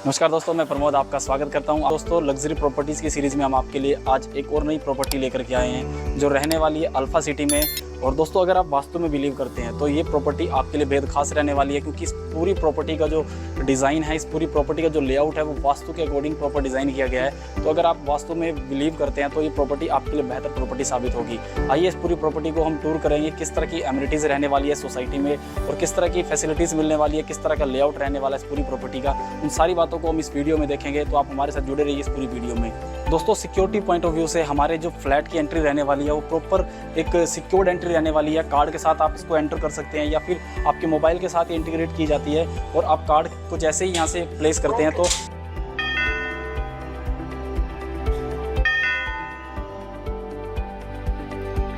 नमस्कार दोस्तों, मैं प्रमोद आपका स्वागत करता हूं। दोस्तों, लग्जरी प्रॉपर्टीज़ की सीरीज़ में हम आपके लिए आज एक और नई प्रॉपर्टी लेकर के आए हैं जो रहने वाली है अल्फा सिटी में। और दोस्तों, अगर आप वास्तु में बिलीव करते हैं तो ये प्रॉपर्टी आपके लिए बेहद खास रहने वाली है, क्योंकि इस पूरी प्रॉपर्टी का जो डिज़ाइन है, इस पूरी प्रॉपर्टी का जो लेआउट है, वो वास्तु के अकॉर्डिंग प्रॉपर डिज़ाइन किया गया है। तो अगर आप वास्तु में बिलीव करते हैं तो ये प्रॉपर्टी आपके लिए बेहतर प्रॉपर्टी साबित होगी। आइए इस पूरी प्रॉपर्टी को हम टूर करेंगे, किस तरह की एमिनिटीज़ रहने वाली है सोसाइटी में और किस तरह की फैसिलिटीज़ मिलने वाली है, किस तरह का लेआउट रहने वाला है इस पूरी प्रॉपर्टी का। उन सारी बातों को हम इस वीडियो में देखेंगे, तो आप हमारे साथ जुड़े रहिए इस पूरी वीडियो में। दोस्तों, सिक्योरिटी पॉइंट ऑफ व्यू से हमारे जो फ्लैट की एंट्री रहने वाली है वो प्रॉपर एक सिक्योर्ड एंट्री रहने वाली है। कार्ड के साथ आप इसको एंटर कर सकते हैं या फिर आपके मोबाइल के साथ इंटीग्रेट की जाती है। और आप कार्ड को जैसे ही यहाँ से प्लेस करते हैं तो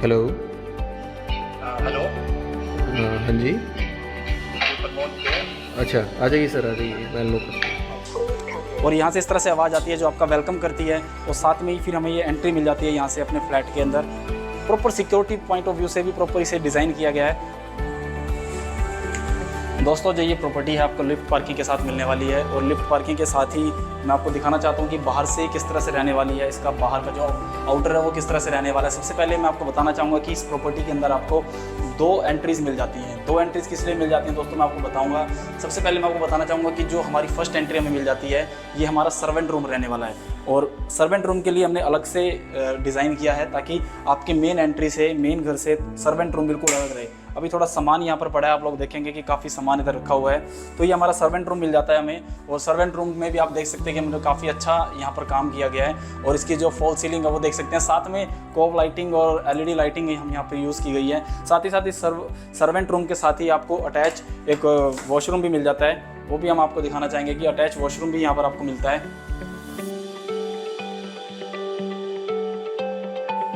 हेलो। हेलो। हाँ जी। प्रमोद से। अच्छा, आ जाइए सर, आ जाइए, मैं लोग। और यहाँ से इस तरह से आवाज़ आती है जो आपका वेलकम करती है, और साथ में ही फिर हमें ये एंट्री मिल जाती है यहाँ से अपने फ्लैट के अंदर। Proper security point of view से भी प्रॉपर इसे डिज़ाइन किया गया है। दोस्तों, जो ये प्रॉपर्टी है आपको लिफ्ट पार्किंग के साथ मिलने वाली है, और लिफ्ट पार्किंग के साथ ही मैं आपको दिखाना चाहता हूँ कि बाहर से किस तरह से रहने वाली है। इसका बाहर का जो आउटर है वो किस तरह से रहने वाला है। सबसे पहले मैं आपको बताना चाहूँगा कि इस प्रॉपर्टी के अंदर आपको दो एंट्रीज़ मिल जाती हैं। दो एंट्रीज़ किस लिए मिल जाती हैं दोस्तों, मैं आपको बताऊँगा। सबसे पहले मैं आपको बताना चाहूँगा कि जो हमारी फर्स्ट एंट्री हमें मिल जाती है, ये हमारा सर्वेंट रूम रहने वाला है। और सर्वेंट रूम के लिए हमने अलग से डिज़ाइन किया है ताकि आपके मेन एंट्री से, मेन घर से सर्वेंट रूम बिल्कुल अलग रहे। अभी थोड़ा सामान यहाँ पर पड़ा है, आप लोग देखेंगे कि काफ़ी सामान इधर रखा हुआ है। तो ये हमारा सर्वेंट रूम मिल जाता है हमें। और सर्वेंट रूम में भी आप देख सकते हैं कि मतलब काफ़ी अच्छा यहाँ पर काम किया गया है। और इसकी जो फॉल सीलिंग है वो देख सकते हैं, साथ में कोब लाइटिंग और LED लाइटिंग हम यहाँ पर यूज़ की गई है। साथ ही इस सर्वेंट रूम के साथ ही आपको अटैच एक वॉशरूम भी मिल जाता है। वो भी हम आपको दिखाना चाहेंगे कि अटैच वॉशरूम भी यहाँ पर आपको मिलता है।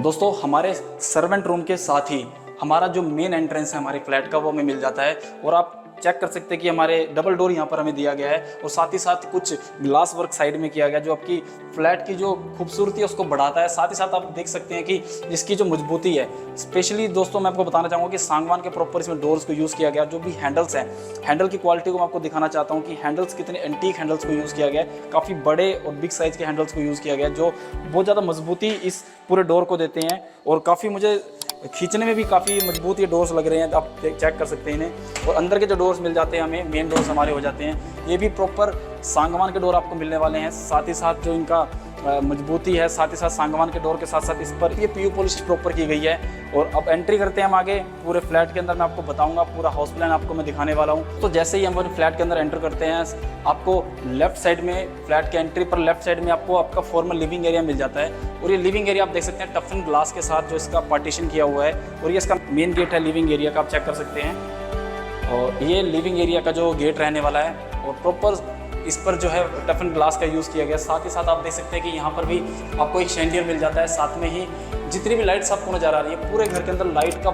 दोस्तों, हमारे सर्वेंट रूम के साथ ही हमारा जो मेन एंट्रेंस है हमारे फ्लैट का वो हमें मिल जाता है। और आप चेक कर सकते हैं कि हमारे डबल डोर यहाँ पर हमें दिया गया है, और साथ ही साथ कुछ ग्लास वर्क साइड में किया गया जो आपकी फ्लैट की जो खूबसूरती है उसको बढ़ाता है। साथ ही साथ आप देख सकते हैं कि इसकी जो मजबूती है, स्पेशली दोस्तों मैं आपको बताना चाहूँगा कि सांगवान के प्रॉपर इसमें डोर्स को यूज़ किया गया। जो भी हैंडल्स हैं, हैंडल की क्वालिटी को मैं आपको दिखाना चाहता हूँ कि हैंडल्स कितने एंटीक हैंडल्स को यूज़ किया गया है। काफ़ी बड़े और बिग साइज़ के हैंडल्स को यूज़ किया गया जो बहुत ज़्यादा मजबूती इस पूरे डोर को देते हैं। और काफ़ी मुझे खींचने में भी काफ़ी मजबूत ये डोर्स लग रहे हैं, आप चेक कर सकते हैं इन्हें। और अंदर के जो डोर्स मिल जाते हैं हमें, मेन डोर्स हमारे हो जाते हैं, ये भी प्रॉपर सांगवान के डोर आपको मिलने वाले हैं। साथ ही साथ जो इनका मजबूती है, साथ ही साथ सांगवान के डोर के साथ साथ इस पर ये PU पॉलिश प्रॉपर की गई है। और अब एंट्री करते हैं हम आगे पूरे फ्लैट के अंदर। मैं आपको बताऊंगा, पूरा हाउस प्लान आपको मैं दिखाने वाला हूं। तो जैसे ही हम फ्लैट के अंदर एंटर करते हैं, आपको लेफ्ट साइड में, फ्लैट के एंट्री पर लेफ्ट साइड में आपको आपका फॉर्मल लिविंग एरिया मिल जाता है। और ये लिविंग एरिया आप देख सकते हैं टफन ग्लास के साथ जो इसका पार्टीशन किया हुआ है। और ये इसका मेन गेट है लिविंग एरिया का, आप चेक कर सकते हैं। और ये लिविंग एरिया का जो गेट रहने वाला है, और प्रॉपर इस पर जो है टफन ग्लास का यूज़ किया गया। साथ ही साथ आप देख सकते हैं कि यहाँ पर भी आपको एक शैंडियर मिल जाता है। साथ में ही जितनी भी लाइट्स आपको नजर आ रही है, पूरे घर के अंदर लाइट का,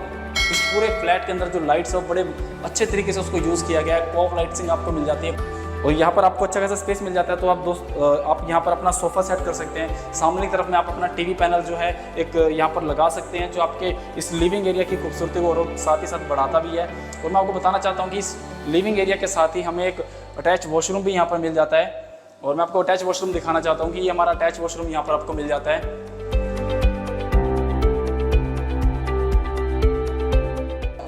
इस पूरे फ्लैट के अंदर जो लाइट्स है बड़े अच्छे तरीके से उसको यूज़ किया गया है। कॉफ लाइटिंग आपको मिल जाती है। और यहाँ पर आपको अच्छा खासा स्पेस मिल जाता है। तो आप यहाँ पर अपना सोफ़ा सेट कर सकते हैं। सामने की तरफ में आप अपना TV पैनल जो है एक यहाँ पर लगा सकते हैं, जो आपके इस लिविंग एरिया की खूबसूरती को और साथ ही साथ बढ़ाता भी है। और मैं आपको बताना चाहता हूँ कि इस लिविंग एरिया के साथ ही हमें एक अटैच वॉशरूम भी यहाँ पर मिल जाता है। और मैं आपको अटैच वॉशरूम दिखाना चाहता हूँ कि ये हमारा अटैच वॉशरूम यहाँ पर आपको मिल जाता है।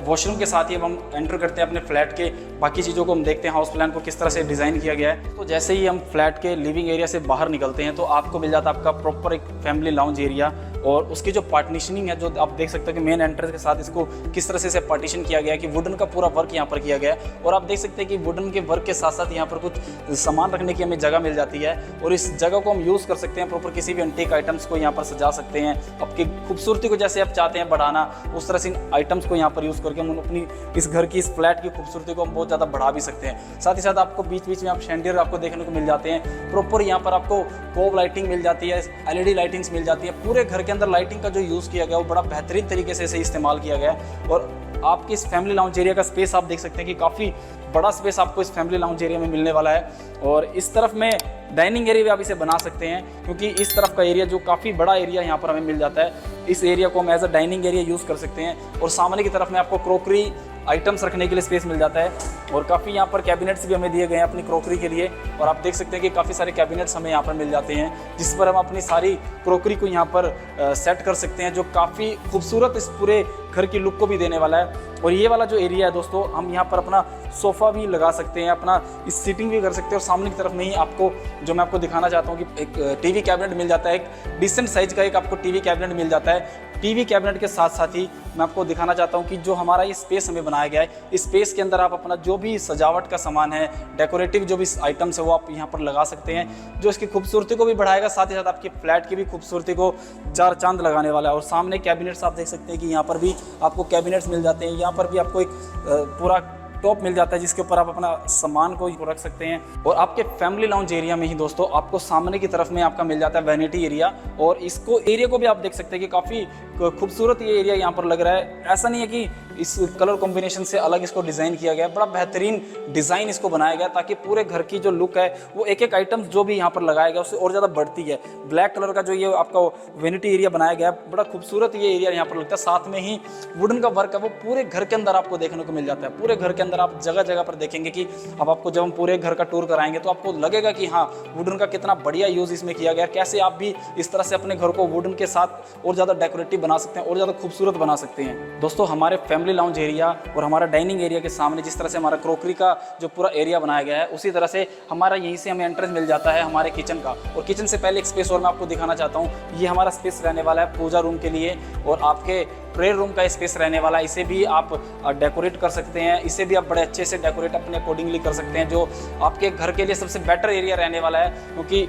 वॉशरूम के साथ ही अब हम एंटर करते हैं अपने फ्लैट के बाकी चीज़ों को हम देखते हैं, हाउस प्लान को किस तरह से डिज़ाइन किया गया है। तो जैसे ही हम फ्लैट के लिविंग एरिया से बाहर निकलते हैं तो आपको मिल जाता है आपका प्रॉपर एक फैमिली लाउंज एरिया। और उसकी जो पार्टीशनिंग है, जो आप देख सकते हो कि मेन एंट्रेंस के साथ इसको किस तरह से इसे पार्टीशन किया गया है कि वुडन का पूरा वर्क यहाँ पर किया गया है। और आप देख सकते हैं कि वुडन के वर्क के साथ साथ यहाँ पर कुछ सामान रखने की हमें जगह मिल जाती है। और इस जगह को हम यूज़ कर सकते हैं, प्रॉपर किसी भी एंटीक आइटम्स को यहाँ पर सजा सकते हैं। आपकी खूबसूरती को जैसे आप चाहते हैं बढ़ाना, उस तरह से इन आइटम्स को यहाँ पर यूज़ करके हम अपनी इस घर की, इस फ्लैट की खूबसूरती को हम बहुत ज़्यादा बढ़ा भी सकते हैं। साथ ही साथ आपको बीच बीच में आप शैंडियर आपको देखने को मिल जाते हैं। प्रॉपर यहाँ पर आपको कोब लाइटिंग मिल जाती है, LED लाइटिंग्स मिल जाती है। पूरे घर के अंदर लाइटिंग का जो यूज़ किया गया वो बड़ा बेहतरीन तरीके से इसे इस्तेमाल किया गया है। और आपकी इस फैमिली लाउंज एरिया का स्पेस आप देख सकते हैं कि काफ़ी बड़ा स्पेस आपको इस फैमिली लाउंज एरिया में मिलने वाला है। और इस तरफ में डाइनिंग एरिया भी आप इसे बना सकते हैं, क्योंकि इस तरफ का एरिया जो काफ़ी बड़ा एरिया यहाँ पर हमें मिल जाता है, इस एरिया को हम as a dining area use कर सकते हैं। और सामने की तरफ में आपको क्रोकरी आइटम्स रखने के लिए स्पेस मिल जाता है। और काफ़ी यहाँ पर कैबिनेट्स भी हमें दिए गए हैं अपनी क्रॉकरी के लिए। और आप देख सकते हैं कि काफ़ी सारे कैबिनेट्स हमें यहाँ पर मिल जाते हैं, जिस पर हम अपनी सारी क्रॉकरी को यहाँ पर सेट कर सकते हैं, जो काफ़ी खूबसूरत इस पूरे घर की लुक को भी देने वाला है। और ये वाला जो एरिया है दोस्तों, हम यहाँ पर अपना सोफ़ा भी लगा सकते हैं, अपना इस सीटिंग भी कर सकते हैं। और सामने की तरफ में ही आपको जो मैं आपको दिखाना चाहता हूँ कि एक टीवी कैबिनेट मिल जाता है, एक डिसेंट साइज़ का एक आपको टीवी कैबिनेट मिल जाता है। टीवी कैबिनेट के साथ साथ ही मैं आपको दिखाना चाहता हूँ कि जो हमारा ये स्पेस हमें बनाया गया है, इस स्पेस के अंदर आप अपना जो भी सजावट का सामान है, डेकोरेटिव जो भी आइटम्स है, वो आप यहाँ पर लगा सकते हैं, जो इसकी खूबसूरती को भी बढ़ाएगा, साथ ही साथ आपके फ्लैट की भी खूबसूरती को चार चांद लगाने वाला है। और सामने कैबिनेट्स आप देख सकते हैं कि यहाँ पर भी आपको कैबिनेट्स मिल जाते हैं। यहाँ पर भी आपको एक पूरा टॉप मिल जाता है, जिसके ऊपर आप अपना सामान को रख सकते हैं। और आपके फैमिली लाउंज एरिया में ही दोस्तों आपको सामने की तरफ में आपका मिल जाता है वैनिटी एरिया। और इसको एरिया को भी आप देख सकते हैं कि काफ़ी खूबसूरत ये एरिया यहाँ पर लग रहा है। ऐसा नहीं है कि इस कलर कॉम्बिनेशन से अलग इसको डिज़ाइन किया गया है, बड़ा बेहतरीन डिज़ाइन इसको बनाया गया ताकि पूरे घर की जो लुक है वो एक एक आइटम जो भी यहाँ पर लगाया गया उससे और ज़्यादा बढ़ती है। ब्लैक कलर का जो ये आपका वैनिटी एरिया बनाया गया है, बड़ा खूबसूरत ये एरिया यहाँ पर लगता है। साथ में ही वुडन का वर्क है वो पूरे घर के अंदर आपको देखने को मिल जाता है। पूरे घर के अंदर आप जगह जगह पर देखेंगे कि अब आपको जब हम पूरे घर का टूर कराएंगे तो आपको लगेगा कि हाँ, वुडन का कितना बढ़िया यूज़ इसमें किया गया, कैसे आप भी इस तरह से अपने घर को वुडन के साथ और ज़्यादा डेकोरेटिव बना सकते हैं और ज़्यादा खूबसूरत बना सकते हैं। दोस्तों हमारे फैमिली लाउंज एरिया और हमारा डाइनिंग एरिया के सामने जिस तरह से हमारा क्रॉकरी का जो पूरा एरिया बनाया गया है, उसी तरह से हमारा यहीं से हमें एंट्रेंस मिल जाता है हमारे किचन का। और किचन से पहले एक स्पेस और मैं आपको दिखाना चाहता हूँ। ये हमारा स्पेस रहने वाला है पूजा रूम के लिए, और आपके प्रेयर रूम का स्पेस रहने वाला है। इसे भी आप डेकोरेट कर सकते हैं, इसे भी आप बड़े अच्छे से डेकोरेट अपने अकॉर्डिंगली कर सकते हैं, जो आपके घर के लिए सबसे बेटर एरिया रहने वाला है। क्योंकि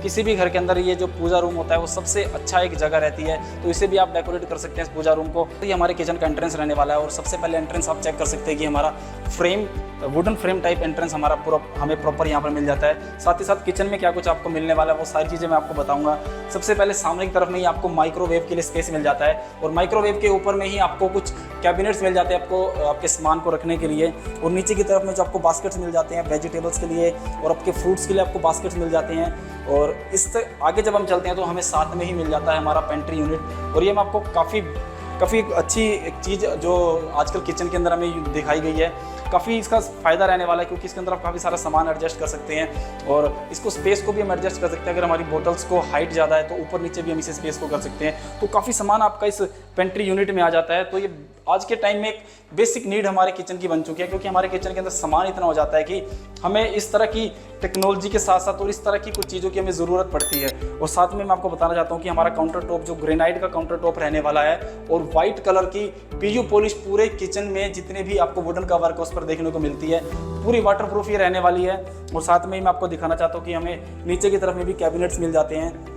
किसी भी घर के अंदर ये जो पूजा रूम होता है वो सबसे अच्छा एक जगह रहती है, तो इसे भी आप डेकोरेट कर सकते हैं इस पूजा रूम को। तो ये हमारे किचन का एंट्रेंस रहने वाला है। और सबसे पहले एंट्रेंस आप चेक कर सकते हैं कि हमारा frame, wooden frame type entrance हमारा पूरा हमें प्रॉपर यहाँ पर मिल जाता है। साथ ही साथ किचन में क्या कुछ आपको मिलने वाला है वो सारी चीज़ें मैं आपको बताऊंगा। सबसे पहले सामने की तरफ में ही आपको माइक्रोवेव के लिए स्पेस मिल जाता है, और माइक्रोवेव के ऊपर में ही आपको कुछ कैबिनेट्स मिल जाते हैं आपको आपके सामान को रखने के लिए। और नीचे की तरफ में जो आपको बास्केट्स मिल जाते हैं वेजिटेबल्स के लिए, और आपके फ्रूट्स के लिए आपको बास्केट्स मिल जाते हैं। और इस आगे जब हम चलते हैं तो हमें साथ में ही मिल जाता है हमारा पेंट्री यूनिट। और ये मैं आपको काफ़ी अच्छी एक चीज़ जो आजकल किचन के अंदर हमें दिखाई गई है, काफ़ी इसका फ़ायदा रहने वाला है, क्योंकि इसके अंदर आप काफ़ी सारा सामान एडजस्ट कर सकते हैं। और इसको स्पेस को भी हम एडजस्ट कर सकते हैं। अगर हमारी बोटल्स को हाइट ज़्यादा है तो ऊपर नीचे भी हम इसे स्पेस को कर सकते हैं। तो काफ़ी सामान आपका इस पेंट्री यूनिट में आ जाता है। तो ये आज के टाइम में एक बेसिक नीड हमारे किचन की बन चुकी है, क्योंकि हमारे किचन के अंदर सामान इतना हो जाता है कि हमें इस तरह की टेक्नोलॉजी के साथ साथ और इस तरह की कुछ चीज़ों की हमें ज़रूरत पड़ती है। और साथ में मैं आपको बताना चाहता हूँ कि हमारा काउंटर टॉप जो ग्रेनाइट का काउंटर टॉप रहने वाला है, और वाइट कलर की पीयू पॉलिश पूरे किचन में जितने भी आपको वुडन का वर्क उस पर देखने को मिलती है, पूरी वाटरप्रूफ ये रहने वाली है। और साथ में ही मैं आपको दिखाना चाहता हूँ कि हमें नीचे की तरफ में भी कैबिनेट्स मिल जाते हैं।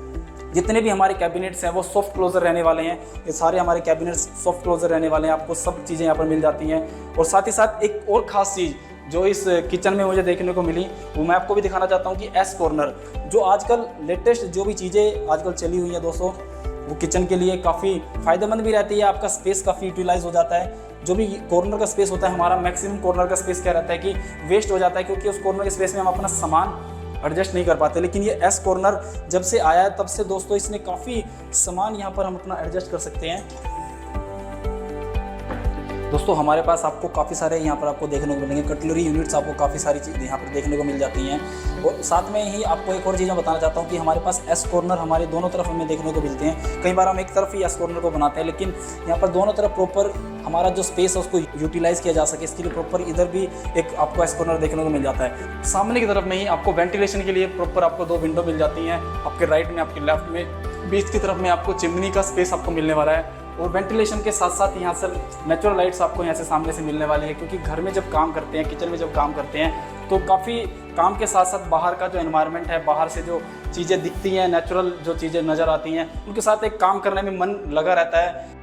जितने भी हमारे कैबिनेट्स हैं वो सॉफ्ट क्लोजर रहने वाले हैं। ये सारे हमारे कैबिनेट्स सॉफ्ट क्लोजर रहने वाले हैं, आपको सब चीज़ें यहाँ पर मिल जाती हैं। और साथ ही साथ एक और ख़ास चीज़ जो इस किचन में मुझे देखने को मिली, वो मैं आपको भी दिखाना चाहता हूँ कि एस कॉर्नर, जो आजकल लेटेस्ट जो भी चीज़ें आजकल चली हुई हैं दोस्तों, वो किचन के लिए काफ़ी फ़ायदेमंद भी रहती है। आपका स्पेस काफ़ी यूटिलाइज हो जाता है। जो भी कॉर्नर का स्पेस होता है हमारा, मैक्सिमम कॉर्नर का स्पेस क्या रहता है कि वेस्ट हो जाता है, क्योंकि उस कॉर्नर के स्पेस में हम अपना सामान एडजस्ट नहीं कर पाते। लेकिन ये एस कॉर्नर जब से आया है तब से दोस्तों इसने काफ़ी सामान यहाँ पर हम अपना एडजस्ट कर सकते हैं। दोस्तों हमारे पास आपको काफ़ी सारे यहाँ पर आपको देखने को मिलेंगे कटलरी यूनिट्स, आपको काफ़ी सारी चीज़ यहाँ पर देखने को मिल जाती हैं। और साथ में ही आपको एक और चीज़ मैं बताना चाहता हूँ कि हमारे पास एस कॉर्नर हमारे दोनों तरफ हमें देखने को मिलते हैं। कई बार हम एक तरफ ही एस कॉर्नर को बनाते हैं, लेकिन यहाँ पर दोनों तरफ प्रॉपर हमारा जो स्पेस है उसको यूटिलाइज़ किया जा सके, इसके लिए प्रॉपर इधर भी एक आपको एस कॉर्नर देखने को मिल जाता है। सामने की तरफ में ही आपको वेंटिलेशन के लिए प्रॉपर आपको 2 विंडो मिल जाती हैं, आपके राइट में, आपके लेफ्ट में। बीच की तरफ में आपको चिमनी का स्पेस आपको मिलने वाला है। और वेंटिलेशन के साथ साथ यहाँ से नेचुरल लाइट्स आपको यहाँ से सामने से मिलने वाली है, क्योंकि घर में जब काम करते हैं, किचन में जब काम करते हैं, तो काफ़ी काम के साथ साथ बाहर का जो एनवायरनमेंट है, बाहर से जो चीज़ें दिखती हैं, नेचुरल जो चीज़ें नज़र आती हैं, उनके साथ एक काम करने में मन लगा रहता है।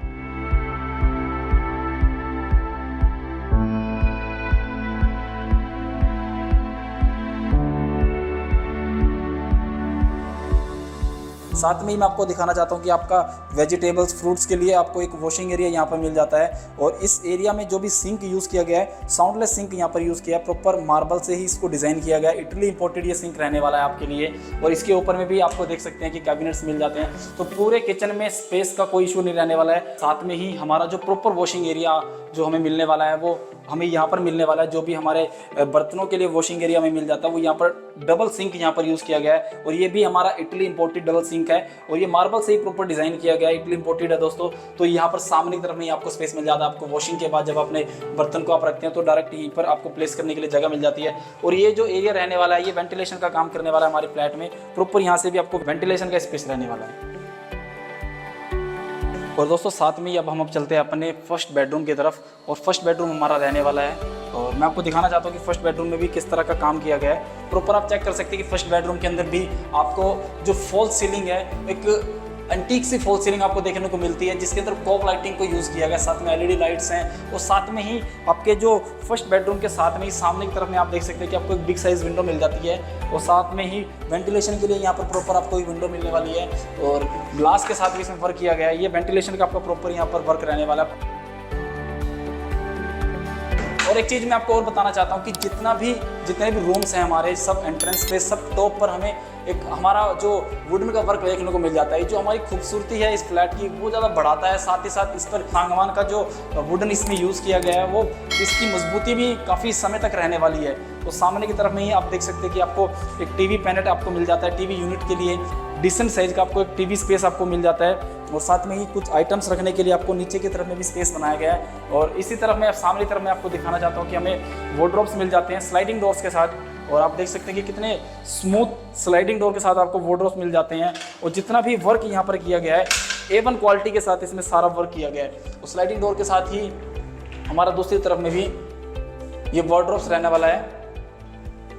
साथ में ही मैं आपको दिखाना चाहता हूँ कि आपका वेजिटेबल्स फ्रूट्स के लिए आपको एक वॉशिंग एरिया यहाँ पर मिल जाता है। और इस एरिया में जो भी सिंक यूज़ किया गया है, साउंडलेस सिंक यहाँ पर यूज़ किया है, प्रॉपर मार्बल से ही इसको डिज़ाइन किया गया है। इटली इंपोर्टेड ये सिंक रहने वाला है आपके लिए। और इसके ऊपर में भी आपको देख सकते हैं कि कैबिनेट्स मिल जाते हैं। तो पूरे किचन में स्पेस का कोई इशू नहीं रहने वाला है। साथ में ही हमारा जो प्रॉपर वॉशिंग एरिया जो हमें मिलने वाला है वो हमें यहाँ पर मिलने वाला है। जो भी हमारे बर्तनों के लिए वॉशिंग एरिया में मिल जाता है वो यहाँ पर डबल सिंक यहाँ पर यूज़ किया गया है। और ये भी हमारा इटली इंपोर्टेड डबल सिंक है और ये मार्बल से ही प्रॉपर डिज़ाइन किया गया है, इटली इंपोर्टेड है दोस्तों। तो यहाँ पर सामने की तरफ में आपको स्पेस मिल जाता है। आपको वॉशिंग के बाद जब अपने बर्तन को आप रखते हैं तो डायरेक्ट यहीं पर आपको प्लेस करने के लिए जगह मिल जाती है। और ये जो एरिया रहने वाला है ये वेंटिलेशन का काम करने वाला है हमारे फ्लैट में। प्रॉपर यहाँ से भी आपको वेंटिलेशन का स्पेस रहने वाला है। और दोस्तों साथ में ही अब हम चलते हैं अपने फर्स्ट बेडरूम की तरफ। और फर्स्ट बेडरूम हमारा रहने वाला है और मैं आपको दिखाना चाहता हूँ कि फर्स्ट बेडरूम में भी किस तरह का काम किया गया है। प्रॉपर आप चेक कर सकते हैं कि फर्स्ट बेडरूम के अंदर भी आपको जो फॉल सीलिंग है, एक एंटीक सी फॉल सीलिंग आपको देखने को मिलती है जिसके अंदर कॉप लाइटिंग को यूज़ किया गया। साथ में एलईडी लाइट्स हैं और साथ में ही आपके जो फर्स्ट बेडरूम के साथ में ही सामने की तरफ में आप देख सकते हैं कि आपको एक बिग साइज़ विंडो मिल जाती है। और साथ में ही वेंटिलेशन के लिए यहाँ पर प्रॉपर आपको एक विंडो मिलने वाली है और ग्लास के साथ भी इसमें वर्क किया गया है। ये वेंटिलेशन का आपका प्रॉपर यहाँ पर वर्क रहने वाला है। और एक चीज़ मैं आपको और बताना चाहता हूँ कि जितने भी रूम्स हैं हमारे, सब एंट्रेंस पे सब टॉप पर हमें एक हमारा जो वुडन का वर्क देखने को मिल जाता है। जो हमारी खूबसूरती है इस फ्लैट की वो ज़्यादा बढ़ाता है। साथ ही साथ इस पर सागवान का जो वुडन इसमें यूज़ किया गया है वो इसकी मजबूती भी काफ़ी समय तक रहने वाली है। तो सामने की तरफ में ही आप देख सकते हैं कि आपको एक टीवी पैनल आपको मिल जाता है। टीवी यूनिट के लिए डिसेंट साइज का आपको एक टीवी स्पेस आपको मिल जाता है। और साथ में ही कुछ आइटम्स रखने के लिए आपको नीचे की तरफ में भी स्पेस बनाया गया है। और इसी तरफ में सामने की तरफ में आपको दिखाना चाहता हूँ कि हमें वार्डरोब्स मिल जाते हैं स्लाइडिंग डोर्स के साथ। और आप देख सकते हैं कि कितने स्मूथ स्लाइडिंग डोर के साथ आपको वार्डरोब्स मिल जाते हैं। और जितना भी वर्क यहाँ पर किया गया है A1 क्वालिटी के साथ इसमें सारा वर्क किया गया है। और स्लाइडिंग डोर के साथ ही हमारा दूसरी तरफ में भी ये वार्डरोब्स रहने वाला है।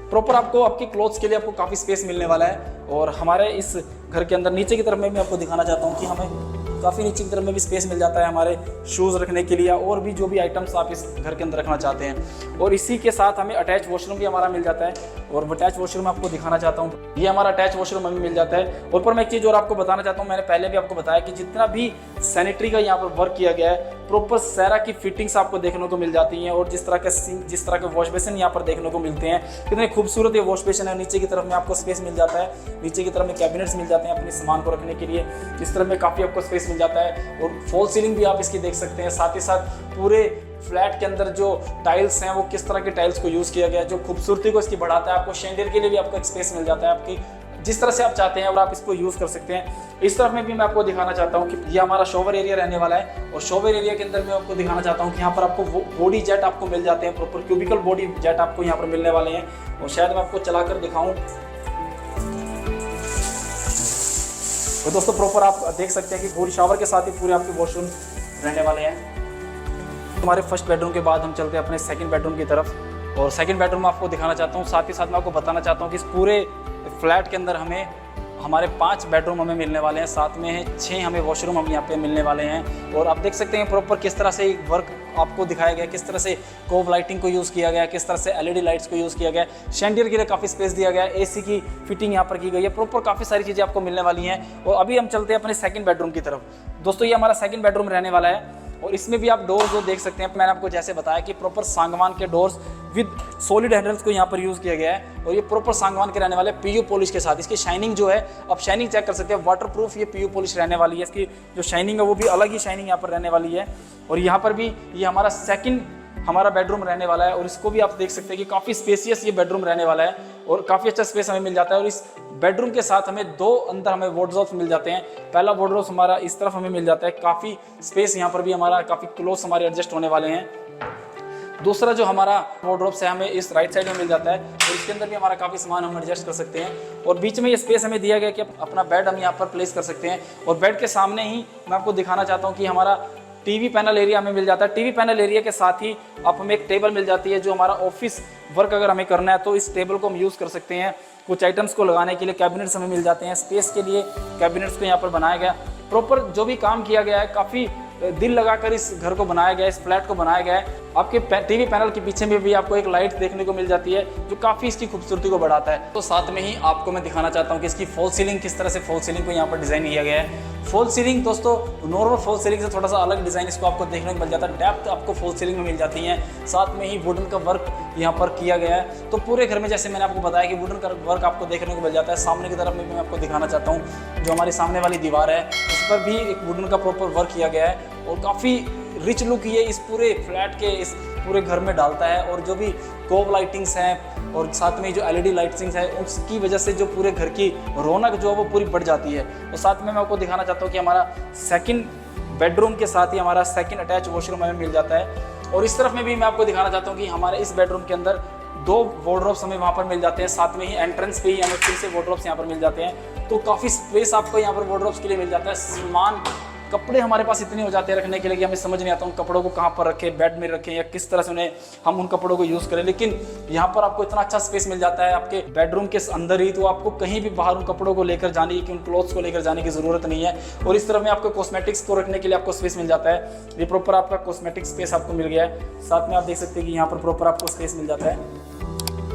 प्रॉपर आपको आपके क्लोथ्स के लिए आपको काफ़ी स्पेस मिलने वाला है। और हमारे इस घर के अंदर नीचे की तरफ में भी आपको दिखाना चाहता हूँ कि हमें काफ़ी नीचे की तरफ में भी स्पेस मिल जाता है हमारे शूज़ रखने के लिए और भी जो भी आइटम्स आप इस घर के अंदर रखना चाहते हैं। और इसी के साथ हमें अटैच वॉशरूम भी हमारा मिल जाता है। और अटैच वॉशरूम आपको दिखाना चाहता हूँ, ये हमारा अटैच वॉशरूम हमें मिल जाता है। और पर मैं एक चीज़ और आपको बताना चाहता हूँ, मैंने पहले भी आपको बताया कि जितना भी सैनिटरी का यहाँ पर वर्क किया गया है प्रॉपर सारा की फिटिंग्स आपको देखने को मिल जाती हैं। और जिस तरह के वॉश बेसिन यहाँ पर देखने को मिलते हैं, कितने खूबसूरत ये वॉश बेसिन है। नीचे की तरफ में आपको स्पेस मिल जाता है, नीचे की तरफ में कैबिनेट्स मिल जाते हैं अपने सामान को रखने के लिए। इस तरफ में काफ़ी आपको स्पेस मिल जाता है। और फॉल सीलिंग भी आप इसकी देख सकते हैं। साथ ही साथ पूरे फ्लैट के अंदर जो टाइल्स हैं वो किस तरह के टाइल्स को यूज़ किया गया है जो खूबसूरती को इसकी बढ़ाता है। आपको शैंडियर के लिए भी आपको एक स्पेस मिल जाता है, आपकी जिस तरह से आप चाहते हैं और आप इसको यूज़ कर सकते हैं। इस तरफ में भी मैं आपको दिखाना चाहता हूँ कि ये हमारा शॉवर एरिया रहने वाला है। और शॉवर एरिया के अंदर मैं आपको दिखाना चाहता हूँ कि यहाँ पर आपको बॉडी जेट आपको मिल जाते हैं, प्रॉपर क्यूबिकल बॉडी जेट आपको यहाँ पर मिलने वाले हैं। और शायद मैं आपको चला कर दिखाऊँ तो दोस्तों प्रॉपर आप देख सकते हैं कि पूरी शावर के साथ ही पूरे आपके वॉशरूम रहने वाले हैं। हमारे फर्स्ट बेडरूम के बाद हम चलते हैं अपने सेकंड बेडरूम की तरफ। और सेकंड बेडरूम में आपको दिखाना चाहता हूँ, साथ ही साथ मैं आपको बताना चाहता हूँ कि इस पूरे फ्लैट के अंदर हमारे 5 बेडरूम हमें मिलने वाले हैं। साथ में 6 हमें वॉशरूम हम यहाँ पे मिलने वाले हैं। और आप देख सकते हैं प्रॉपर किस तरह से वर्क आपको दिखाया गया, किस तरह से कोब लाइटिंग को यूज़ किया गया, किस तरह से एलईडी लाइट्स को यूज़ किया गया, शैंडियर के लिए काफ़ी स्पेस दिया गया है, एसी की फिटिंग यहाँ पर की गई है। प्रॉपर काफ़ी सारी चीज़ें आपको मिलने वाली हैं। और अभी हम चलते हैं अपने सेकंड बेडरूम की तरफ। दोस्तों ये हमारा सेकंड बेडरूम रहने वाला है। और इसमें भी आप डोर्स जो देख सकते हैं, मैंने आपको जैसे बताया कि प्रॉपर सागवान के डोर्स विद सॉलिड हैंडल्स को यहाँ पर यूज़ किया गया है। और ये प्रॉपर सागवान के रहने वाले पीयू पॉलिश के साथ। इसकी शाइनिंग जो है आप शाइनिंग चेक कर सकते हैं, वाटरप्रूफ ये पीयू पॉलिश रहने वाली है। इसकी जो शाइनिंग है वो भी अलग ही शाइनिंग यहाँ पर रहने वाली है। और यहाँ पर भी ये हमारा सेकंड बेडरूम रहने वाला है। और इसको भी आप देख सकते हैं कि काफ़ी स्पेसियस ये बेडरूम रहने वाला है और काफ़ी अच्छा स्पेस हमें मिल जाता है। और इस बेडरूम के साथ हमें 2 अंदर हमें वार्डरोब्स मिल जाते हैं। पहला वार्डरोब हमारा इस तरफ हमें मिल जाता है, काफ़ी स्पेस यहाँ पर भी हमारा काफ़ी क्लोज हमारे एडजस्ट होने वाले हैं। दूसरा जो हमारा वार्डरोब्स है हमें इस राइट साइड में मिल जाता है और इसके अंदर भी हमारा काफ़ी सामान हम एडजस्ट कर सकते हैं। और बीच में ये स्पेस हमें दिया गया कि अपना बेड हम यहाँ पर प्लेस कर सकते हैं। और बेड के सामने ही मैं आपको दिखाना चाहता हूँ कि हमारा टीवी पैनल एरिया हमें मिल जाता है। टीवी पैनल एरिया के साथ ही आप हमें एक टेबल मिल जाती है, जो हमारा ऑफिस वर्क अगर हमें करना है तो इस टेबल को हम यूज़ कर सकते हैं। कुछ आइटम्स को लगाने के लिए कैबिनेट्स हमें मिल जाते हैं, स्पेस के लिए कैबिनेट्स को यहाँ पर बनाया गया। प्रॉपर जो भी काम किया गया है काफ़ी दिल लगाकर इस घर को बनाया गया है, इस फ्लैट को बनाया गया है। आपके टीवी पैनल के पीछे में भी आपको एक लाइट देखने को मिल जाती है जो काफ़ी इसकी खूबसूरती को बढ़ाता है। तो साथ में ही आपको मैं दिखाना चाहता हूँ कि इसकी फॉल सीलिंग किस तरह से फॉल सीलिंग को यहाँ पर डिज़ाइन किया गया है। फॉल सीलिंग दोस्तों नॉर्मल फॉल सीलिंग से थोड़ा सा अलग डिज़ाइन इसको आपको देखने को मिल जाता है। डेप्थ आपको फॉल सीलिंग में मिल जाती है, साथ में ही वुडन का वर्क यहाँ पर किया गया है। तो पूरे घर में जैसे मैंने आपको बताया कि वुडन का वर्क आपको देखने को मिल जाता है। सामने की तरफ में मैं आपको दिखाना चाहता हूँ, जो हमारी सामने वाली दीवार है उस पर भी एक वुडन का प्रॉपर वर्क किया गया है और काफ़ी रिच लुक ये इस पूरे फ्लैट के इस पूरे घर में डालता है। और जो भी कोब लाइटिंग्स हैं और साथ में जो एलईडी लाइटिंग्स है उसकी वजह से जो पूरे घर की रौनक जो है वो पूरी बढ़ जाती है। तो साथ में मैं आपको दिखाना चाहता हूँ कि हमारा सेकंड बेडरूम के साथ ही हमारा सेकंड अटैच वॉशरूम हमें मिल जाता है। और इस तरफ में भी मैं आपको दिखाना चाहता हूँ कि हमारे इस बेडरूम के अंदर 2 वार्डरोब्स हमें वहाँ पर मिल जाते हैं। साथ में ही एंट्रेंस पे ही हमें फिर से वार्डरोब्स यहाँ पर मिल जाते हैं। तो काफ़ी स्पेस आपको यहाँ पर वार्डरोब्स के लिए मिल जाता है। सामान कपड़े हमारे पास इतने हो जाते हैं रखने के लिए कि हमें समझ नहीं आता उन कपड़ों को कहाँ पर रखें, बेड में रखें या किस तरह से उन्हें हम उन कपड़ों को यूज़ करें। लेकिन यहाँ पर आपको इतना अच्छा स्पेस मिल जाता है आपके बेडरूम के अंदर ही, तो आपको कहीं भी बाहर उन कपड़ों को लेकर जाने की, उन क्लोथ्स को लेकर जाने की ज़रूरत नहीं है। और इस तरफ में आपको कॉस्मेटिक्स को रखने के लिए आपको स्पेस मिल जाता है। ये प्रॉपर आपका कॉस्मेटिक स्पेस आपको मिल गया है। साथ में आप देख सकते हैं कि यहाँ पर प्रॉपर आपको स्पेस मिल जाता है।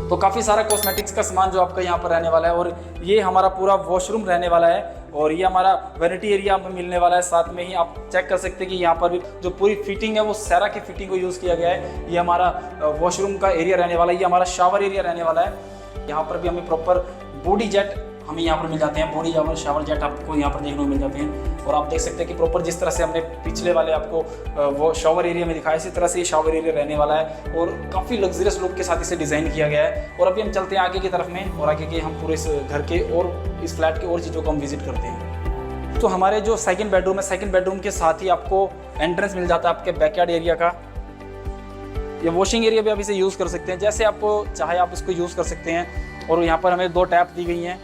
तो काफ़ी सारा कॉस्मेटिक्स का सामान जो आपका यहाँ पर रहने वाला है। और ये हमारा पूरा वॉशरूम रहने वाला है और ये हमारा वैनिटी एरिया में मिलने वाला है। साथ में ही आप चेक कर सकते हैं कि यहाँ पर भी जो पूरी फिटिंग है वो सेरा की फिटिंग को यूज़ किया गया है। ये हमारा वॉशरूम का एरिया रहने वाला है, ये हमारा शावर एरिया रहने वाला है। यहाँ पर भी हमें प्रॉपर बॉडी जेट हमें यहाँ पर मिल जाते हैं, बॉडी शावर जेट आपको यहाँ पर देखने को मिल जाते हैं। और आप देख सकते हैं कि प्रॉपर जिस तरह से हमने पिछले वाले आपको वो शावर एरिया में दिखाया, इसी तरह से ये शावर एरिया रहने वाला है और काफ़ी लग्जरियस लुक के साथ इसे डिज़ाइन किया गया है। और अभी हम चलते हैं आगे की तरफ में और आगे के हम पूरे इस घर के और इस फ्लैट के और चीज़ों को हम विजिट करते हैं। तो हमारे जो सेकंड बेडरूम है, सेकंड बेडरूम के साथ ही आपको एंट्रेंस मिल जाता है आपके बैकयार्ड एरिया का। ये वॉशिंग एरिया भी आप इसे यूज़ कर सकते हैं, जैसे आपको चाहे आप इसको यूज़ कर सकते हैं। और यहाँ पर हमें 2 टैप दी गई हैं।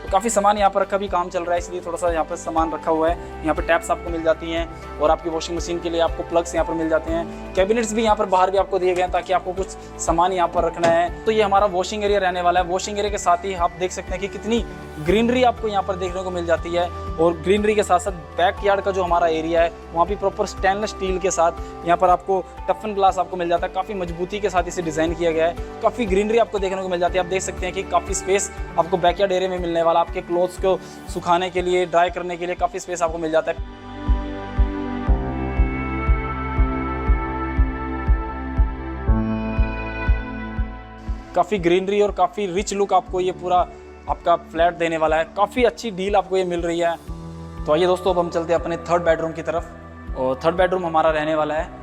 तो काफ़ी सामान यहाँ पर रखा भी काम चल रहा है, इसलिए थोड़ा सा यहाँ पर सामान रखा हुआ है। यहाँ पर टैप्स आपको मिल जाती हैं और आपकी वॉशिंग मशीन के लिए आपको प्लग्स यहाँ पर मिल जाते हैं। कैबिनेट्स भी यहाँ पर बाहर भी आपको दिए गए हैं ताकि आपको कुछ सामान यहाँ पर रखना है। तो ये हमारा वॉशिंग एरिया रहने वाला है। वॉशिंग एरिया के साथ ही आप देख सकते हैं कि कितनी ग्रीनरी आपको यहाँ पर देखने को मिल जाती है। और ग्रीनरी के साथ साथ बैकयार्ड का जो हमारा एरिया है वहाँ भी प्रॉपर स्टेनलेस स्टील के साथ यहाँ पर आपको टफन ग्लास आपको मिल जाता है। काफ़ी मजबूती के साथ इसे डिज़ाइन किया गया है। काफ़ी ग्रीनरी आपको देखने को मिल जाती है। आप देख सकते हैं कि काफ़ी स्पेस आपको बैकयार्ड एरिया में मिलने वाला। आपके क्लोथ्स को सुखाने के लिए, ड्राई करने के लिए काफ़ी स्पेस आपको मिल जाता है। काफ़ी ग्रीनरी और काफ़ी रिच लुक आपको ये पूरा आपका फ्लैट देने वाला है। काफ़ी अच्छी डील आपको ये मिल रही है। तो आइए दोस्तों अब हम चलते हैं अपने थर्ड बेडरूम की तरफ। और थर्ड बेडरूम हमारा रहने वाला है,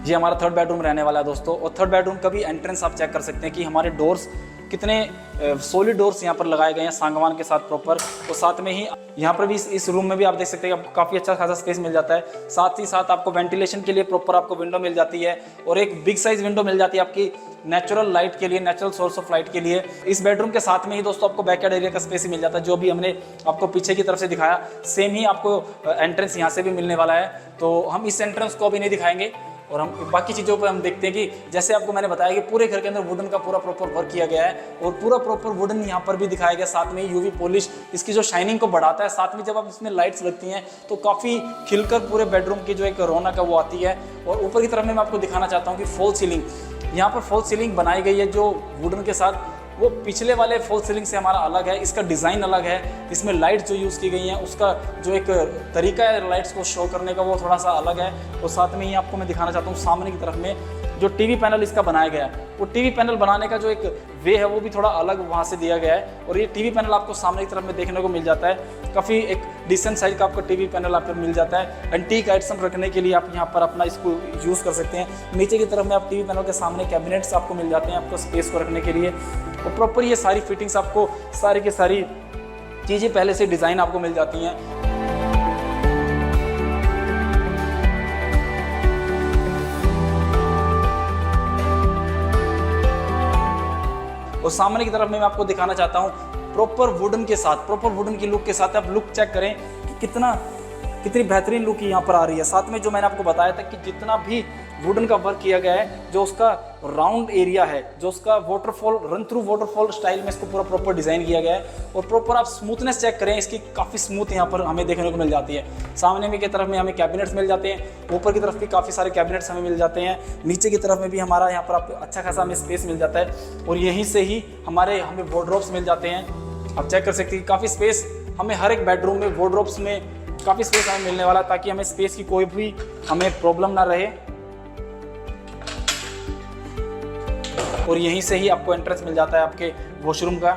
ये हमारा थर्ड बेडरूम रहने वाला है दोस्तों। और थर्ड बेडरूम का भी एंट्रेंस आप चेक कर सकते हैं कि हमारे डोर्स कितने सॉलिड डोर्स यहाँ पर लगाए गए हैं सांगवान के साथ प्रॉपर। और साथ में ही यहाँ पर भी इस रूम में भी आप देख सकते हैं कि आपको काफ़ी अच्छा खासा स्पेस मिल जाता है। साथ ही साथ आपको वेंटिलेशन के लिए प्रॉपर आपको विंडो मिल जाती है और एक बिग साइज विंडो मिल जाती है आपकी नेचुरल लाइट के लिए, नेचुरल सोर्स ऑफ लाइट के लिए। इस बेडरूम के साथ में ही दोस्तों आपको बैकयार्ड एरिया का स्पेस ही मिल जाता है, जो भी हमने आपको पीछे की तरफ से दिखाया सेम ही आपको एंट्रेंस यहाँ से भी मिलने वाला है। तो हम इस एंट्रेंस को अभी नहीं दिखाएंगे और हम बाकी चीज़ों पर हम देखते हैं कि जैसे आपको मैंने बताया कि पूरे घर के अंदर वुडन का पूरा प्रॉपर वर्क किया गया है और पूरा प्रॉपर वुडन यहाँ पर भी दिखाया गया। साथ में यूवी पॉलिश इसकी जो शाइनिंग को बढ़ाता है। साथ में जब आप इसमें लाइट्स लगती हैं तो काफ़ी खिलकर पूरे बेडरूम की जो एक रौनक है वो आती है। और ऊपर की तरफ में मैं आपको दिखाना चाहता हूँ कि फॉल सीलिंग, यहाँ पर फॉल सीलिंग बनाई गई है जो वुडन के साथ, वो पिछले वाले फॉल सीलिंग से हमारा अलग है। इसका डिज़ाइन अलग है, इसमें लाइट जो यूज़ की गई हैं उसका जो एक तरीका है लाइट्स को शो करने का वो थोड़ा सा अलग है। और साथ में ही आपको मैं दिखाना चाहता हूँ सामने की तरफ में जो टीवी पैनल इसका बनाया गया है, वो टीवी पैनल बनाने का जो एक वे है वो भी थोड़ा अलग वहाँ से दिया गया है। और ये टीवी पैनल आपको सामने की तरफ में देखने को मिल जाता है। काफ़ी एक डिसेंट साइज का आपको टीवी पैनल आपको मिल जाता है। एंटीक आइटम रखने के लिए आप यहाँ पर अपना इसको यूज़ कर सकते हैं। नीचे की तरफ में आप टीवी पैनल के सामने कैबिनेट्स आपको मिल जाते हैं आपको स्पेस को रखने के लिए। और प्रॉपर ये सारी फिटिंग्स आपको सारी की सारी चीज़ें पहले से डिज़ाइन आपको मिल जाती हैं। और सामने की तरफ में मैं आपको दिखाना चाहता हूँ प्रॉपर वुडन के साथ, प्रॉपर वुडन की लुक के साथ आप लुक चेक करें कि कितनी बेहतरीन लुक यहाँ पर आ रही है। साथ में जो मैंने आपको बताया था कि जितना भी वुडन का वर्क किया गया है, जो उसका राउंड एरिया है, जो उसका waterfall run through waterfall style में इसको पूरा प्रॉपर डिज़ाइन किया गया है। और प्रॉपर आप स्मूथनेस चेक करें, इसकी काफ़ी स्मूथ यहाँ पर हमें देखने को मिल जाती है। सामने में की तरफ में हमें कैबिनेट्स मिल जाते हैं, ऊपर की तरफ भी काफ़ी सारे कैबिनेट्स हमें मिल जाते हैं, नीचे की तरफ में भी हमारा यहाँ पर आपको अच्छा खासा हमें स्पेस मिल जाता है। और यहीं से ही हमें वार्डरोब्स मिल जाते हैं। आप चेक कर सकते हैं काफ़ी स्पेस हमें हर एक बेडरूम में वार्डरोब्स में काफ़ी स्पेस हमें मिलने वाला है, ताकि हमें स्पेस की कोई भी हमें प्रॉब्लम ना रहे। और यहीं से ही आपको एंट्रेंस मिल जाता है आपके वॉशरूम का।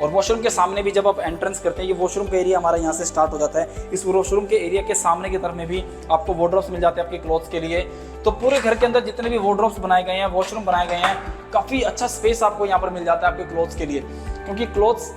और वॉशरूम के सामने भी जब आप एंट्रेंस करते हैं, ये वॉशरूम का एरिया हमारा यहाँ से स्टार्ट हो जाता है। इस वॉशरूम के एरिया के सामने की तरफ में भी आपको वार्डरोब्स मिल जाते हैं आपके क्लॉथ्स के लिए। तो पूरे घर के अंदर जितने भी वार्डरोब्स बनाए गए हैं, वॉशरूम बनाए गए हैं, काफ़ी अच्छा स्पेस आपको यहाँ पर मिल जाता है आपके क्लॉथ्स के लिए। क्योंकि क्लॉथ्स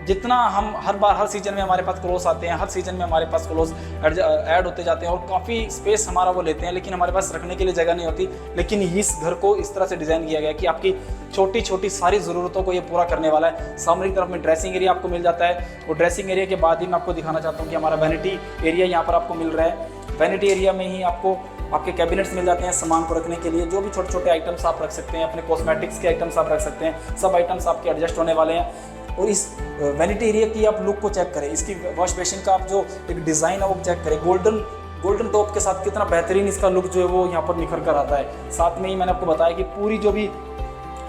जितना हम हर सीजन में हमारे पास क्लोथ्स आते हैं, हर सीजन में हमारे पास क्लोथ्स ऐड होते जाते हैं और काफ़ी स्पेस हमारा वो लेते हैं, लेकिन हमारे पास रखने के लिए जगह नहीं होती। लेकिन इस घर को इस तरह से डिज़ाइन किया गया है कि आपकी छोटी छोटी सारी ज़रूरतों को ये पूरा करने वाला है। सामने की तरफ में ड्रेसिंग एरिया आपको मिल जाता है, और ड्रेसिंग एरिया के बाद ही मैं आपको दिखाना चाहता हूँ कि हमारा वैनिटी एरिया यहाँ पर आपको मिल रहा है। वैनिटी एरिया में ही आपको आपके कैबिनेट्स मिल जाते हैं सामान को रखने के लिए। जो भी छोटे छोटे आइटम्स आप रख सकते हैं, अपने कॉस्मेटिक्स के आइटम्स आप रख सकते हैं, सब आइटम्स आपके एडजस्ट होने वाले हैं। और इस वैनिटी एरिया की आप लुक को चेक करें, इसकी वॉश बेसिन का आप जो एक डिज़ाइन है वो चेक करें। गोल्डन टॉप के साथ कितना बेहतरीन इसका लुक जो है वो यहाँ पर निखर कर आता है। साथ में ही मैंने आपको बताया कि पूरी जो भी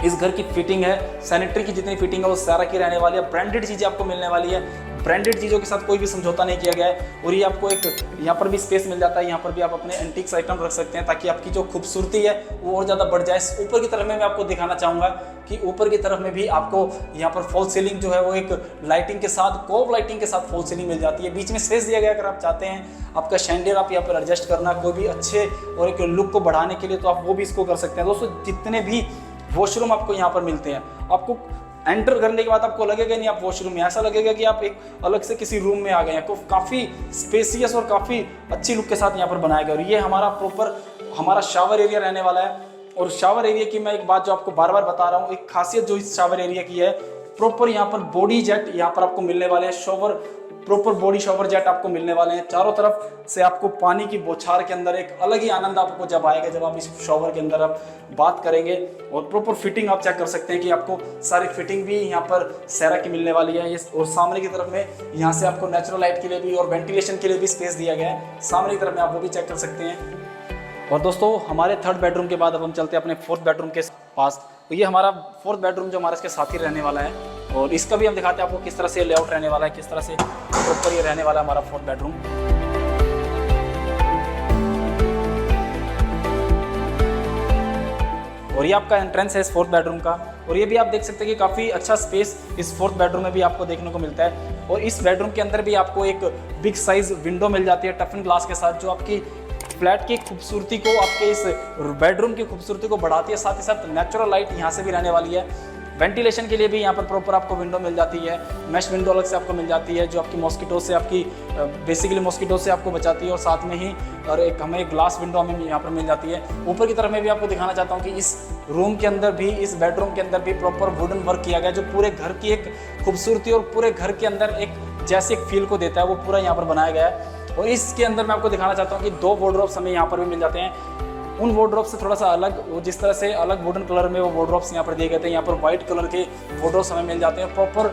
इस घर की फिटिंग है, सैनिटरी की जितनी फिटिंग है वो सारा की रहने वाली है। ब्रांडेड चीज़ें आपको मिलने वाली है, ब्रांडेड चीज़ों के साथ कोई भी समझौता नहीं किया गया है। और ये आपको एक यहाँ पर भी स्पेस मिल जाता है, यहाँ पर भी आप अपने एंटीक्स आइटम रख सकते हैं, ताकि आपकी जो खूबसूरती है वो और ज़्यादा बढ़ जाए। ऊपर की तरफ में मैं आपको दिखाना चाहूँगा कि ऊपर की तरफ में भी आपको यहाँ पर फॉल सीलिंग जो है वो एक लाइटिंग के साथ, कोव लाइटिंग के साथ फॉल सीलिंग मिल जाती है। बीच में स्पेस दिया गया, अगर आप चाहते हैं आपका शैंडियर आप यहाँ पर एडजस्ट करना कोई भी अच्छे और एक लुक को बढ़ाने के लिए, तो आप वो भी इसको कर सकते हैं। दोस्तों जितने भी वॉशरूम आपको यहाँ पर मिलते हैं, आपको एंटर करने के बाद आपको लगेगा नहीं आप वॉशरूम में, ऐसा लगेगा कि आप एक अलग से किसी रूम में आ गए हैं। तो काफ़ी स्पेसियस और काफ़ी अच्छी लुक के साथ यहाँ पर बनाया गया। और ये हमारा प्रॉपर हमारा शावर एरिया रहने वाला है। और शावर एरिया की मैं एक बात जो आपको बार बार बता रहा हूँ, एक खासियत जो इस शावर एरिया की है, प्रॉपर यहाँ पर बॉडी जेट यहाँ पर आपको मिलने वाले हैं। Shower proper body shower jet आपको मिलने वाले हैं। चारों तरफ से आपको पानी की बौछार के अंदर एक अलग ही आनंद आपको जब आएगा, जब आप इस शॉवर के अंदर आप बात करेंगे। और प्रॉपर फिटिंग आप चेक कर सकते हैं कि आपको सारी फिटिंग भी यहाँ पर सेरा की मिलने वाली है। और सामने की तरफ में यहाँ से आपको नेचुरल लाइट के लिए भी और वेंटिलेशन के लिए भी स्पेस दिया गया है। सामने की तरफ में आप वो भी चेक कर सकते हैं। और दोस्तों हमारे थर्ड बेडरूम के बाद अब हम चलते हैं अपने फोर्थ बेडरूम के पास। तो ये हमारा फोर्थ बेडरूम जो हमारा इसके साथ ही रहने वाला है, और इसका भी हम दिखाते हैं आपको किस तरह से लेआउट रहने वाला है, किस तरह से प्रॉपर ये रहने वाला है हमारा फोर्थ बेडरूम। और ये आपका एंट्रेंस है इस फोर्थ बेडरूम का। और ये भी आप देख सकते हैं कि काफ़ी अच्छा स्पेस इस फोर्थ बेडरूम में भी आपको देखने को मिलता है। और इस बेडरूम के अंदर भी आपको एक बिग साइज विंडो मिल जाती है टफन ग्लास के साथ, जो आपकी फ्लैट की खूबसूरती को, आपके इस बेडरूम की खूबसूरती को बढ़ाती है। साथ ही साथ नेचुरल लाइट यहाँ से भी रहने वाली है। वेंटिलेशन के लिए भी यहाँ पर प्रॉपर आपको विंडो मिल जाती है, मैश विंडो अलग से आपको मिल जाती है, जो आपकी मॉस्किटो से आपकी बेसिकली मॉस्किटो से आपको बचाती है। और साथ में ही और एक हमें ग्लास विंडो हमें यहाँ पर मिल जाती है। ऊपर की तरफ में भी आपको दिखाना चाहता हूँ कि इस रूम के अंदर भी, इस बेडरूम के अंदर भी प्रॉपर वुडन वर्क किया गया, जो पूरे घर की एक खूबसूरती और पूरे घर के अंदर एक जैसे एक फील को देता है, वो पूरा यहाँ पर बनाया गया है। और इसके अंदर मैं आपको दिखाना चाहता हूँ कि 2 वार्डरोब्स हमें यहाँ पर भी मिल जाते हैं। उन वार्डरोब्स से थोड़ा सा अलग, वो जिस तरह से अलग वुडन कलर में वो वार्डरोब्स यहाँ पर दिए गए थे, यहाँ पर वाइट कलर के वार्डरोब्स हमें मिल जाते हैं। प्रॉपर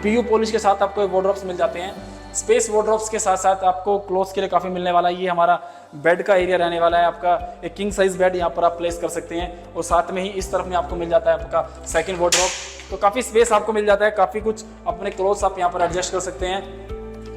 पीयू पॉलिश के साथ आपको वार्डरोब्स मिल जाते हैं। स्पेस वार्डरोब्स के साथ साथ आपको क्लोथ्स के लिए काफ़ी मिलने वाला है। ये हमारा बेड का एरिया रहने वाला है। आपका एक किंग साइज बेड यहाँ पर आप प्लेस कर सकते हैं। और साथ में ही इस तरफ में आपको मिल जाता है आपका सेकंड वार्डरोब। तो काफ़ी स्पेस आपको मिल जाता है, काफ़ी कुछ अपने क्लोथ्स आप यहाँ पर एडजस्ट कर सकते हैं।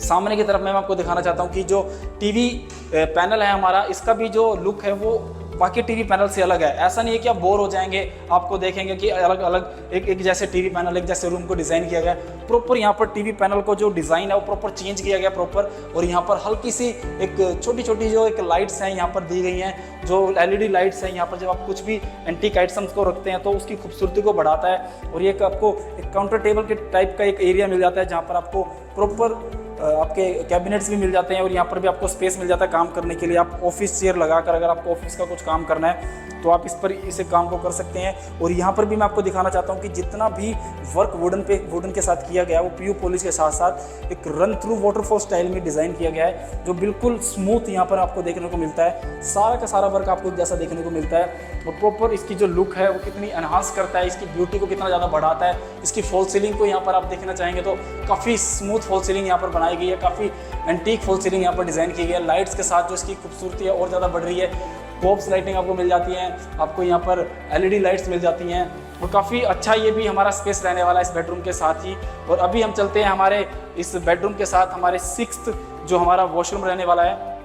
सामने की तरफ मैं आपको दिखाना चाहता हूँ कि जो टीवी पैनल है हमारा, इसका भी जो लुक है वो बाकी टीवी पैनल से अलग है। ऐसा नहीं है कि आप बोर हो जाएंगे, आपको देखेंगे कि अलग अलग एक जैसे टीवी पैनल, एक जैसे रूम को डिज़ाइन किया गया। प्रॉपर यहाँ पर टीवी पैनल को जो डिज़ाइन है वो प्रॉपर चेंज किया गया प्रॉपर। और यहाँ पर हल्की सी एक छोटी छोटी जो एक लाइट्स हैं यहाँ पर दी गई हैं, जो LED लाइट्स हैं यहाँ पर। जब आप कुछ भी एंटीक आइटम्स को रखते हैं तो उसकी खूबसूरती को बढ़ाता है। और ये आपको एक काउंटर टेबल के टाइप का एक एरिया मिल जाता है, जहाँ पर आपको प्रॉपर आपके कैबिनेट्स भी मिल जाते हैं। और यहाँ पर भी आपको स्पेस मिल जाता है काम करने के लिए। आप ऑफिस चेयर लगाकर, अगर आपको ऑफिस का कुछ काम करना है तो आप इस पर इसे काम को कर सकते हैं। और यहाँ पर भी मैं आपको दिखाना चाहता हूँ कि जितना भी वर्क वुडन के साथ किया गया है वो पीयू पॉलिश के साथ साथ एक रन थ्रू वाटरफॉल स्टाइल में डिज़ाइन किया गया है, जो बिल्कुल स्मूथ यहाँ पर आपको देखने को मिलता है। सारा का सारा वर्क आपको जैसा देखने को मिलता है और प्रॉपर इसकी जो लुक है वो कितनी एनहांस करता है, इसकी ब्यूटी को कितना ज़्यादा बढ़ाता है। इसकी फॉल सीलिंग को यहाँ पर आप देखना चाहेंगे तो काफ़ी स्मूथ फॉल सीलिंग यहाँ पर बनाई गई है, काफ़ी एंटीक फॉल सीलिंग यहाँ पर डिज़ाइन की गई है। लाइट्स के साथ जो इसकी खूबसूरती है और ज़्यादा बढ़ रही है। कॉप्स लाइटिंग आपको मिल जाती है, आपको यहाँ पर LED लाइट्स मिल जाती हैं और काफ़ी अच्छा ये भी हमारा स्पेस रहने वाला है इस बेडरूम के साथ ही। और अभी हम चलते हैं हमारे इस बेडरूम के साथ हमारे 6th जो हमारा वॉशरूम रहने वाला है,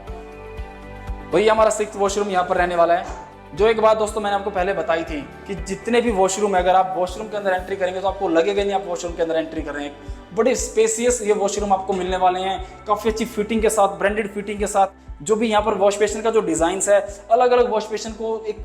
वही हमारा 6th वॉशरूम यहाँ पर रहने वाला है। जो एक बात दोस्तों मैंने आपको पहले बताई थी कि जितने भी वॉशरूम है, अगर आप वॉशरूम के अंदर एंट्री करेंगे तो आपको लगेगा नहीं आप वॉशरूम के अंदर एंट्री कर रहे हैं। बड़े स्पेसियस ये वॉशरूम आपको मिलने वाले हैं, काफ़ी अच्छी फिटिंग के साथ, ब्रांडेड फिटिंग के साथ। जो भी यहाँ पर वॉश बेसिन का जो डिज़ाइन है, अलग अलग वॉश बेसिन को एक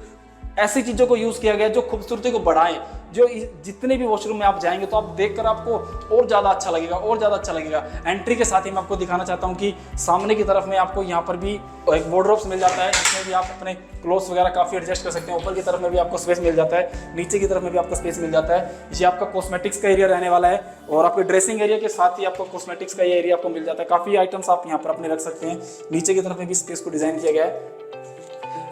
ऐसी चीज़ों को यूज़ किया गया जो खूबसूरती को बढ़ाए। जो जितने भी वॉशरूम में आप जाएंगे तो आप देखकर आपको और ज़्यादा अच्छा लगेगा, और ज़्यादा अच्छा लगेगा। एंट्री के साथ ही मैं आपको दिखाना चाहता हूँ कि सामने की तरफ में आपको यहाँ पर भी एक वार्डरोब्स मिल जाता है, जिसमें भी आप अपने क्लोथ्स वगैरह काफ़ी एडजस्ट कर सकते हैं। ऊपर की तरफ में भी आपको स्पेस मिल जाता है, नीचे की तरफ में भी आपको स्पेस मिल जाता है। ये आपका कॉस्मेटिक्स का एरिया रहने वाला है और आपके ड्रेसिंग एरिया के साथ ही आपको कॉस्मेटिक्स का ये एरिया आपको मिल जाता है। काफ़ी आइटम्स आप यहाँ पर अपने रख सकते हैं। नीचे की तरफ में भी स्पेस को डिज़ाइन किया गया है।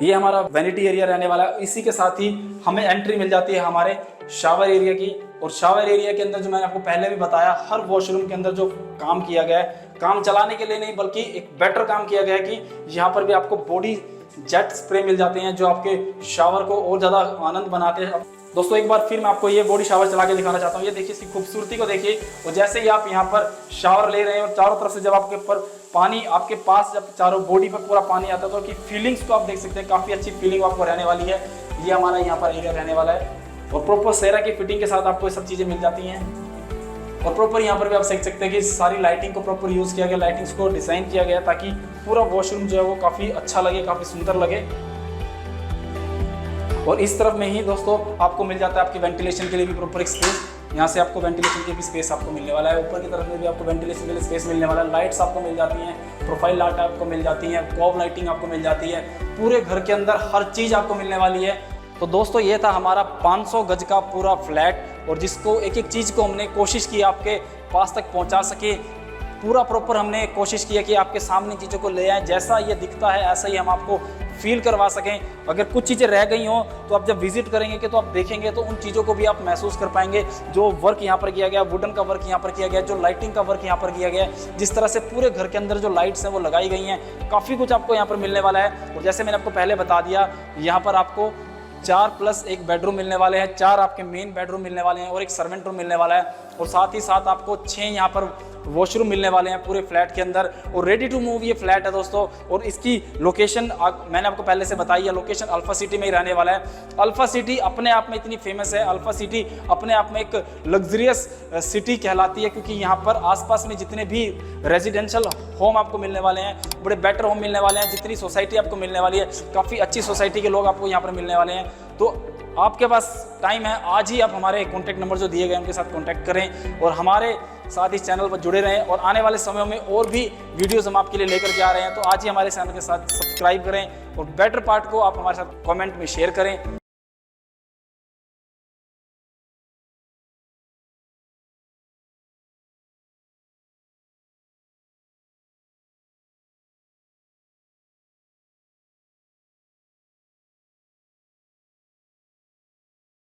ये हमारा वैनिटी एरिया रहने वाला है। इसी के साथ ही हमें एंट्री मिल जाती है हमारे शावर एरिया की। और शावर एरिया के अंदर जो मैंने आपको पहले भी बताया, हर वॉशरूम के अंदर जो काम किया गया है, काम चलाने के लिए नहीं बल्कि एक बेटर काम किया गया है कि यहाँ पर भी आपको बॉडी जेट स्प्रे मिल जाते हैं जो आपके शावर को और ज़्यादा आनंद बनाते हैं। दोस्तों एक बार फिर मैं आपको ये बॉडी शावर चला के दिखाना चाहता हूँ। ये देखिए, इसकी खूबसूरती को देखिए। और जैसे ही आप यहाँ पर शावर ले रहे हैं और चारों तरफ से जब आपके ऊपर पानी, आपके पास जब चारों बॉडी पर पूरा पानी आता है तो उसकी फीलिंग्स को आप देख सकते हैं। काफ़ी अच्छी फीलिंग आपको रहने वाली है। ये हमारा यहाँ पर एरिया रहने वाला है और प्रॉपर सेरा की फिटिंग के साथ आपको ये सब चीज़ें मिल जाती हैं। और प्रॉपर यहाँ पर भी आप देख सकते हैं कि सारी लाइटिंग को प्रॉपर यूज़ किया गया, लाइटिंग्स को डिज़ाइन किया गया ताकि पूरा वॉशरूम जो है वो काफ़ी अच्छा लगे, काफ़ी सुंदर लगे। और इस तरफ में ही दोस्तों आपको मिल जाता है आपकी वेंटिलेशन के लिए भी प्रॉपर एक स्पेस। यहाँ से आपको वेंटिलेशन के भी स्पेस आपको मिलने वाला है। ऊपर की तरफ में भी आपको वेंटिलेशन के लिए स्पेस मिलने वाला है। लाइट्स आपको मिल जाती हैं, प्रोफाइल लाइट आपको मिल जाती है, कॉब लाइटिंग आपको मिल जाती है। पूरे घर के अंदर हर चीज़ आपको मिलने वाली है। तो दोस्तों ये था हमारा 500 गज का पूरा फ्लैट और जिसको एक एक चीज़ को हमने कोशिश की आपके पास तक पहुँचा सके। पूरा प्रॉपर हमने कोशिश किया कि आपके सामने चीज़ों को ले आएँ, जैसा ये दिखता है ऐसा ही हम आपको फील करवा सकें। अगर कुछ चीज़ें रह गई हों तो आप जब विजिट करेंगे कि तो आप देखेंगे तो उन चीज़ों को भी आप महसूस कर पाएंगे। जो वर्क यहाँ पर किया गया, वुडन का वर्क यहाँ पर किया गया, जो लाइटिंग का वर्क यहाँ पर किया गया, जिस तरह से पूरे घर के अंदर जो लाइट्स हैं वो लगाई गई हैं, काफ़ी कुछ आपको यहाँ पर मिलने वाला है। और जैसे मैंने आपको पहले बता दिया, यहाँ पर आपको 4+1 बेडरूम मिलने वाले हैं। 4 आपके मेन बेडरूम मिलने वाले हैं और एक सर्वेंट रूम मिलने वाला है। और साथ ही साथ आपको 6 यहाँ पर वॉशरूम मिलने वाले हैं पूरे फ्लैट के अंदर। और रेडी टू मूव ये फ्लैट है दोस्तों। और इसकी लोकेशन मैंने आपको पहले से बताई है, लोकेशन अल्फा सिटी में ही रहने वाला है। अल्फा सिटी अपने आप में इतनी फेमस है, अल्फा सिटी अपने आप में एक लग्जरियस सिटी कहलाती है, क्योंकि यहाँ पर आसपास में जितने भी रेजिडेंशियल होम आपको मिलने वाले हैं, बड़े बेटर होम मिलने वाले हैं। जितनी सोसाइटी आपको मिलने वाली है, काफ़ी अच्छी सोसाइटी के लोग आपको यहाँ पर मिलने वाले हैं। तो आपके पास टाइम है, आज ही आप हमारे कॉन्टैक्ट नंबर जो दिए गए उनके साथ कॉन्टैक्ट करें और हमारे साथ इस चैनल पर जुड़े रहें। और आने वाले समय में और भी वीडियोस हम आपके लिए लेकर के आ रहे हैं, तो आज ही हमारे चैनल के साथ सब्सक्राइब करें और बेटर पार्ट को आप हमारे साथ कमेंट में शेयर करें।